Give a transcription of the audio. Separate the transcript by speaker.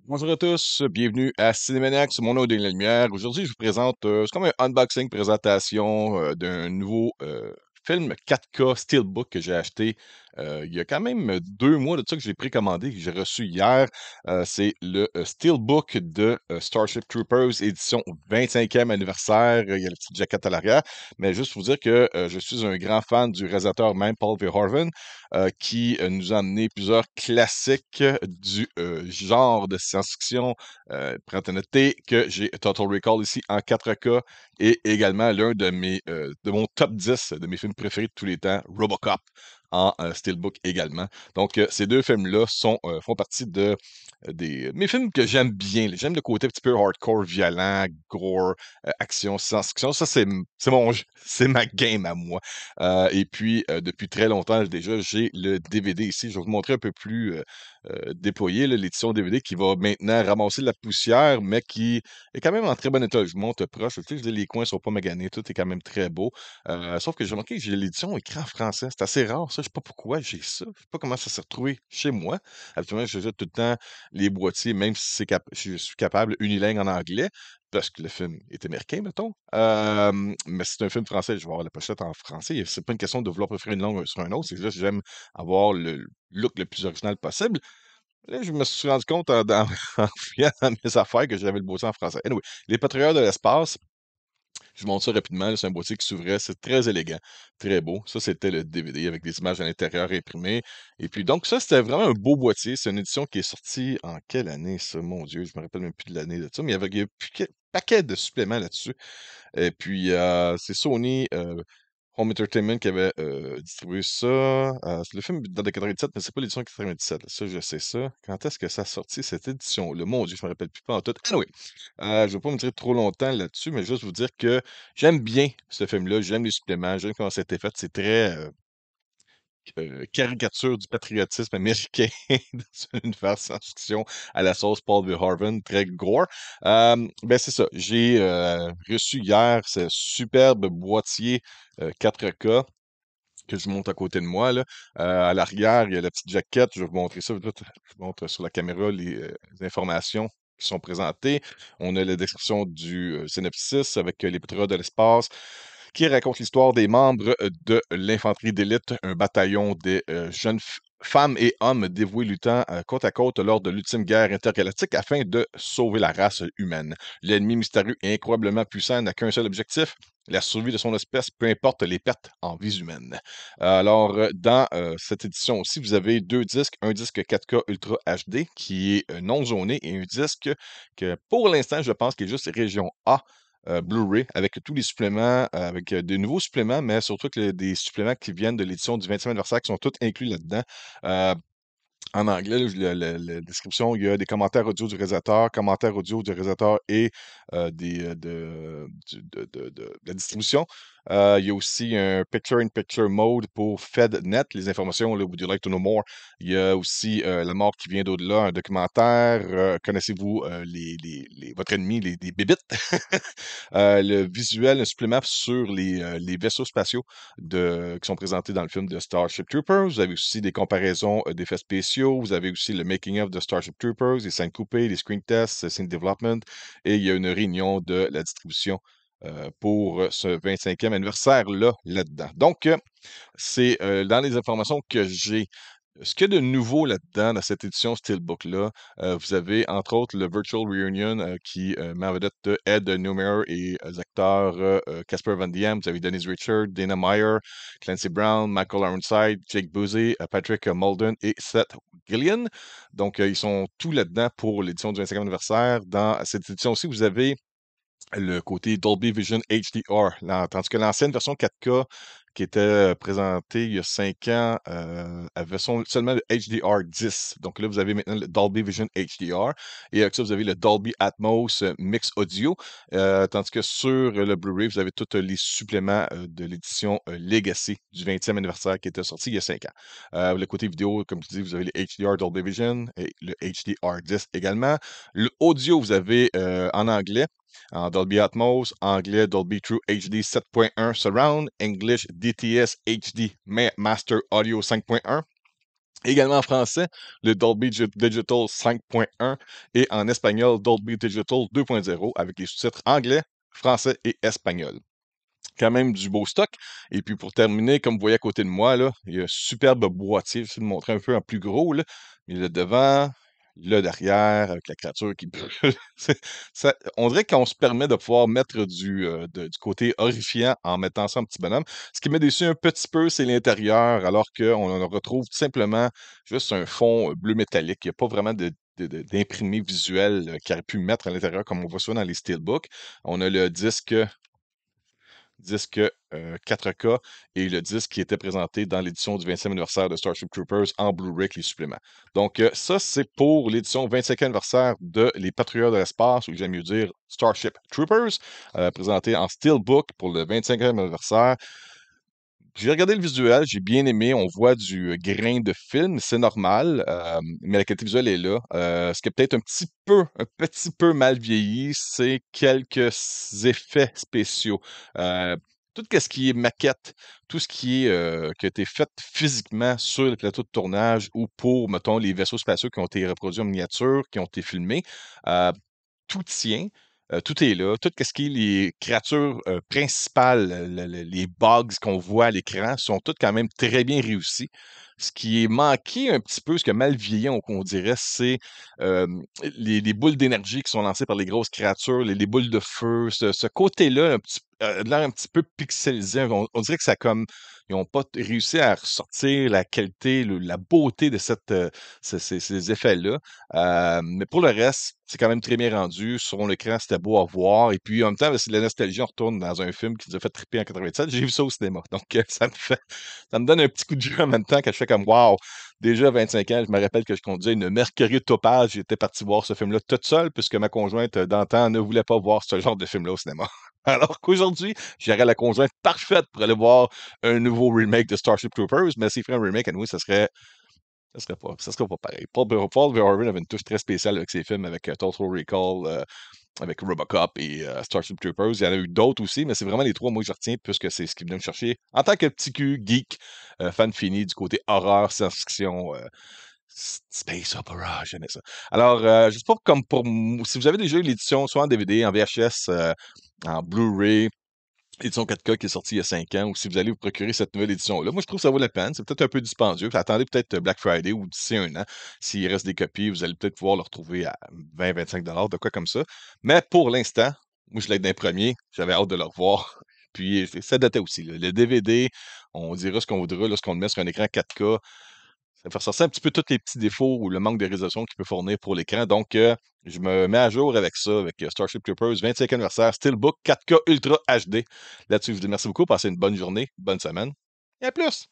Speaker 1: Bonjour à tous, bienvenue à Cinémaniacs, mon nom est Denis Lumière. Aujourd'hui, je vous présente, c'est comme un unboxing, présentation d'un nouveau film 4K Steelbook que j'ai acheté il y a quand même 2 mois de ça que j'ai précommandé, que j'ai reçu hier. C'est le Steelbook de Starship Troopers, édition 25e anniversaire. Il y a la petite jaquette à l'arrière. Mais juste pour vous dire que je suis un grand fan du réalisateur même, Paul Verhoeven, qui nous a amené plusieurs classiques du genre de science-fiction. Prête à noter que j'ai Total Recall ici en 4K et également l'un de mon top 10 de mes films préférés de tous les temps, Robocop en Steelbook également. Donc, ces deux films-là font partie de mes films que j'aime bien. J'aime le côté un petit peu hardcore, violent, gore, action, science-fiction. Ça, c'est ma game à moi. Et puis, depuis très longtemps déjà, j'ai le DVD ici. Je vais vous montrer un peu plus déployé, là, l'édition DVD qui va maintenant ramasser de la poussière, mais qui est quand même en très bon état. Je vous montre proche. Tu sais, je veux dire, les coins sont pas maganés, tout est quand même très beau. Sauf que j'ai remarqué que j'ai l'édition écrit en français. C'est assez rare, ça. Je sais pas pourquoi j'ai ça. Je sais pas comment ça s'est retrouvé chez moi. Habituellement, je jette tout le temps les boîtiers, même si je suis capable unilingue en anglais parce que le film est américain, mettons. Mais c'est un film français, je vais avoir la pochette en français. C'est pas une question de vouloir préférer une langue sur une autre, c'est juste que j'aime avoir le look le plus original possible. Là, je me suis rendu compte en fouillant dans mes affaires que j'avais le boîtier en français. Anyway, Les Patrouilleurs de l'espace, je vous montre ça rapidement. C'est un boîtier qui s'ouvrait. C'est très élégant, très beau. Ça, c'était le DVD avec des images à l'intérieur imprimées. Et puis, donc, ça, c'était vraiment un beau boîtier. C'est une édition qui est sortie en quelle année, ça? Mon Dieu, je me rappelle même plus de l'année de ça, mais il y a un paquet de suppléments là-dessus. Et puis, c'est Sony Home Entertainment qui avait distribué ça. C'est le film dans le 97, mais c'est pas l'édition 97. Ça, je sais ça. Quand est-ce que ça a sorti, cette édition-là? Mon Dieu, je me rappelle plus pas en tout. Anyway, je vais pas me dire trop longtemps là-dessus, mais juste vous dire que j'aime bien ce film-là. J'aime les suppléments. J'aime comment ça a été fait. C'est très caricature du patriotisme américain dans un univers science-fiction à la sauce Paul Verhoeven, très gore. Ben c'est ça. J'ai reçu hier ce superbe boîtier 4K que je monte à côté de moi, là. À l'arrière, il y a la petite jaquette. Je vais vous montrer ça. Je vous montre sur la caméra les informations qui sont présentées. On a la description du synopsis avec les pétroliers de l'espace qui raconte l'histoire des membres de l'infanterie d'élite, un bataillon des femmes et hommes dévoués luttant côte à côte lors de l'ultime guerre intergalactique afin de sauver la race humaine. L'ennemi mystérieux et incroyablement puissant n'a qu'un seul objectif, la survie de son espèce, peu importe les pertes en vies humaines. Alors, dans cette édition aussi, vous avez deux disques, un disque 4K Ultra HD qui est non zoné et un disque que pour l'instant, je pense qu'il est juste région A. Blu-ray avec tous les suppléments, avec des nouveaux suppléments, mais surtout que des suppléments qui viennent de l'édition du 20e anniversaire qui sont tous inclus là-dedans. Euh, En anglais, là, la description, il y a des commentaires audio du réalisateur, commentaires audio du réalisateur et de la distribution. Il y a aussi un picture-in-picture mode pour FedNet, les informations, là, Would you like to know more? Il y a aussi La mort qui vient d'au-delà, un documentaire. Connaissez-vous votre ennemi, les bébites? Le visuel, un supplément sur les vaisseaux spatiaux qui sont présentés dans le film de Starship Troopers. Vous avez aussi des comparaisons d'effets spéciaux. Vous avez aussi le making-of de Starship Troopers, les scènes coupées, les screen tests, scene development. Et il y a une réunion de la distribution pour ce 25e anniversaire-là, là-dedans. Donc, c'est dans les informations que j'ai. Ce qu'il y a de nouveau là-dedans, dans cette édition Steelbook-là, vous avez entre autres le Virtual Reunion qui met en vedette Ed Neumeyer et les acteurs Casper Van Diem. Vous avez Denise Richard, Dana Meyer, Clancy Brown, Michael Ironside, Jake Busey, Patrick Muldoon et Seth Gillian. Donc, ils sont tous là-dedans pour l'édition du 25e anniversaire. Dans cette édition aussi, vous avez le côté Dolby Vision HDR, tandis que l'ancienne version 4K qui était présentée il y a 5 ans avait seulement le HDR10. Donc là, vous avez maintenant le Dolby Vision HDR. Et avec ça, vous avez le Dolby Atmos Mix Audio. Tandis que sur le Blu-ray, vous avez tous les suppléments de l'édition Legacy du 20e anniversaire qui était sorti il y a 5 ans. Le côté vidéo, comme je dis, vous avez le HDR Dolby Vision et le HDR10 également. L'audio, vous avez en anglais en Dolby Atmos, anglais Dolby True HD 7.1 Surround, English DTS HD Master Audio 5.1. Également en français, le Dolby Digital 5.1 et en espagnol, Dolby Digital 2.0 avec les sous-titres anglais, français et espagnol. Quand même du beau stock. Et puis pour terminer, comme vous voyez à côté de moi, là, il y a un superbe boîtier. Je vais vous le montrer un peu en plus gros, là. Il y a le devant, le derrière, avec la créature qui brûle. On dirait qu'on se permet de pouvoir mettre du côté horrifiant en mettant ça en petit bonhomme. Ce qui m'a déçu un petit peu, c'est l'intérieur, alors qu'on en retrouve tout simplement juste un fond bleu métallique. Il n'y a pas vraiment d'imprimé visuel qu'il aurait pu mettre à l'intérieur comme on voit souvent dans les steelbooks. On a le disque 4K et le disque qui était présenté dans l'édition du 25e anniversaire de Starship Troopers en Blu-ray avec les suppléments. Donc, ça, c'est pour l'édition 25e anniversaire de Les Patrouilleurs de l'espace, ou j'aime mieux dire Starship Troopers, présenté en Steelbook pour le 25e anniversaire. J'ai regardé le visuel, j'ai bien aimé. On voit du grain de film, c'est normal, mais la qualité visuelle est là. Ce qui est peut-être un petit peu mal vieilli, c'est quelques effets spéciaux. Tout ce qui est maquette, tout ce qui est qui a été fait physiquement sur le plateau de tournage ou pour, mettons, les vaisseaux spatiaux qui ont été reproduits en miniature, qui ont été filmés, euh, tout tient, tout est là. Tout ce qui est les créatures, principales, les bugs qu'on voit à l'écran sont toutes quand même très bien réussis. Ce qui est manqué un petit peu, ce qui a mal vieilli, on dirait, c'est, les boules d'énergie qui sont lancées par les grosses créatures, les boules de feu, ce côté-là, de l'air un petit peu pixelisé. On dirait que ça comme ils ont pas réussi à ressortir la qualité, la beauté de ces effets-là. Mais pour le reste, c'est quand même très bien rendu. Sur l'écran, c'était beau à voir. Et puis, en même temps, c'est de la nostalgie. On retourne dans un film qui nous a fait triper en 87. J'ai vu ça au cinéma. Donc, ça me donne un petit coup de jeu en même temps que je fais comme, wow, déjà 25 ans, je me rappelle que je conduisais une Mercury Topaz. J'étais parti voir ce film-là toute seule puisque ma conjointe d'antan ne voulait pas voir ce genre de film-là au cinéma. Alors qu'aujourd'hui, j'aurais la conjointe parfaite pour aller voir un nouveau remake de Starship Troopers, mais s'il ferait un remake, à nous, ça serait pas pareil. Paul Verhoeven avait une touche très spéciale avec ses films, avec Total Recall, avec Robocop et Starship Troopers. Il y en a eu d'autres aussi, mais c'est vraiment les trois, moi, que je retiens, puisque c'est ce qui venait me chercher en tant que petit cul, geek, fan fini du côté horreur, science-fiction, space opera, j'aimais ça. Alors, je sais pas comme si vous avez déjà eu l'édition, soit en DVD, en VHS, en Blu-ray, édition 4K qui est sortie il y a 5 ans, ou si vous allez vous procurer cette nouvelle édition-là. Moi, je trouve que ça vaut la peine. C'est peut-être un peu dispendieux. Attendez peut-être Black Friday ou d'ici un an. S'il reste des copies, vous allez peut-être pouvoir le retrouver à 20-25 de quoi comme ça. Mais pour l'instant, moi, je l'ai d'un premier. J'avais hâte de le revoir. Puis, ça datait aussi, là. Le DVD, on dira ce qu'on voudra lorsqu'on le met sur un écran 4K. Ça fait ressortir un petit peu tous les petits défauts ou le manque de résolution qu'il peut fournir pour l'écran. Donc, je me mets à jour avec ça, avec Starship Troopers 25e anniversaire, Steelbook 4K Ultra HD. Là-dessus, je vous dis merci beaucoup. Passez une bonne journée, bonne semaine et à plus!